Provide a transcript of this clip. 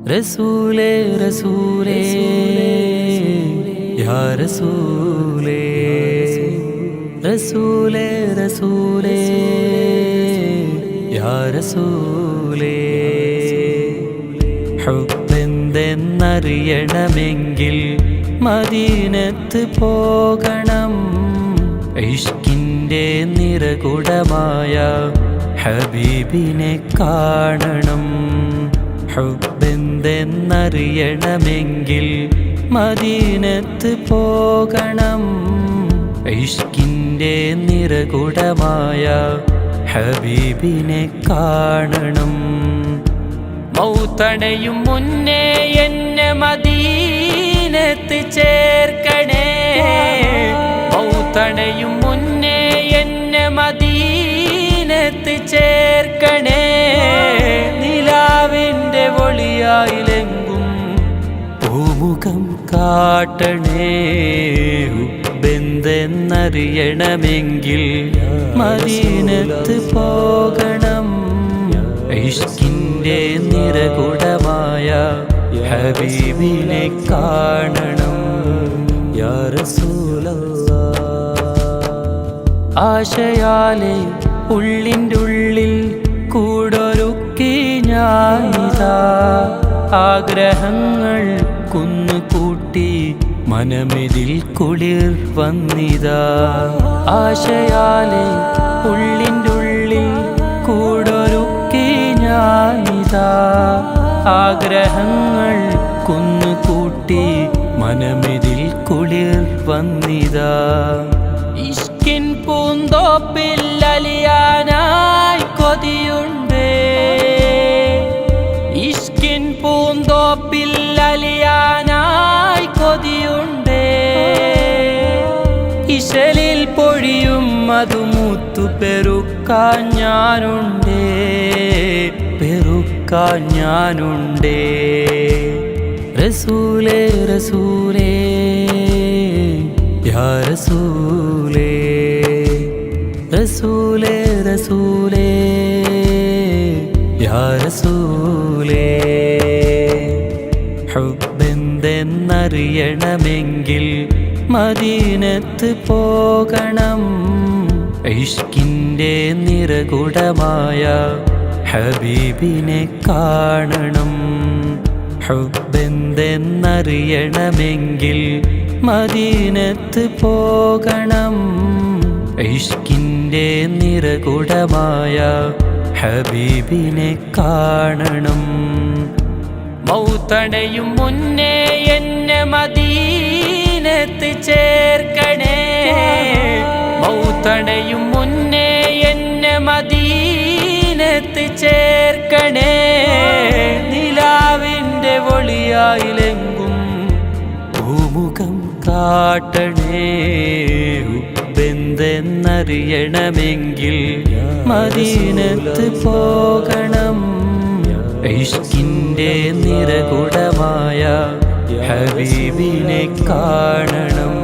റസൂലേ റസൂലേ യാ റസൂലേ റസൂലേ റസൂലേ യാ റസൂലേ ഹുബ്ബെന്തെന്നറിയണമെങ്കിൽ മദീനത്ത് പോകണം. ഇഷ്കിൻ്റെ നിറകുടമായ ഹബീബിനെ കാണണം. ഹുബ്ബെന്തെന്നറിയണമെങ്കിൽ മദീനത്ത് പോകണം. ഇഷ്കിൻ്റെ നിറകുടമായ ഹബീബിനെ കാണണം. മൗതണയും മുന്നേ എന്നെ മദീനത്ത് ചേർക്കണേ. മൗതണയും മുന്നേ എന്നെ മദീനത്ത് ചേർക്കണേ. നിലാവിൻ്റെ ഒളിയായിലെങ്കും പൂമുഖം കാട്ടണേ. ഹുബ്ബെന്തെന്നറിയണമെങ്കിൽ മദീനത്ത് പോകണം. ഇഷ്കിൻ്റെ നിറകുടമായ ഹബീബിനെ കാണണം. യാ റസൂലല്ലാഹ് ആശയാലെ ഉള്ളിൻ്റെ ഉള്ളിൽ കൂടൊരുക്കി ഞാനിതാ. ആഗ്രഹങ്ങൾ കുന്നുകൂട്ടി മനമിതിൽ കുളിർ വന്നിതാ. ആശയാലെ ഉള്ളിൻ്റെ ഉള്ളിൽ കൂടൊരുക്കി ഞാനിതാ. ആഗ്രഹങ്ങൾ കുന്നുകൂട്ടി മനമിതിൽ കുളിർ വന്നിതാ. ഇഷ്കിൻ പൂന്തോപ്പിൽ അലിയാനായി കൊതിയുണ്ട്. ഇഷ്കിൻ പൂന്തോപ്പിൽ അലിയാനായി കൊതിയുണ്ട്. ഇശലിൽ പൊഴിയും മധുമുത്തു പെറുക്കാൻ ഞാനുണ്ട്. പെറുക്കാൻ ഞാനുണ്ട്. റസൂലേ റസൂലേ യാ റസൂലേ റസൂലേ റസൂലേ യാ റസൂലേ ഹുബ്ബെന്തെന്നറിയണമെങ്കിൽ മദീനത്ത് പോകണം. ഇഷ്കിൻ്റെ നിറകുടമായ ഹബീബിനെ കാണണം. ഹുബ്ബെന്തെന്നറിയണമെങ്കിൽ മദീനത്ത് പോകണം. ഇഷ്കിൻ്റെ നിറകുടമായ ഹബീബിനെ കാണണം. മൗതണയും മുന്നേ എന്നെ മദീനത്ത് ചേർക്കണേ. മൗതണയും മുന്നേ എന്നെ മദീനത്ത് ചേർക്കണേ. നിലാവിൻ്റെ ഒളിയായിലെങ്കും പൂമുഖം കാട്ടണേ. ഹുബ്ബെന്തെന്നറിയണമെങ്കിൽ മദീനത്ത് പോകണം. ഇഷ്കിൻ്റെ നിറകുടമായ ഹബീബിനെ കാണണം.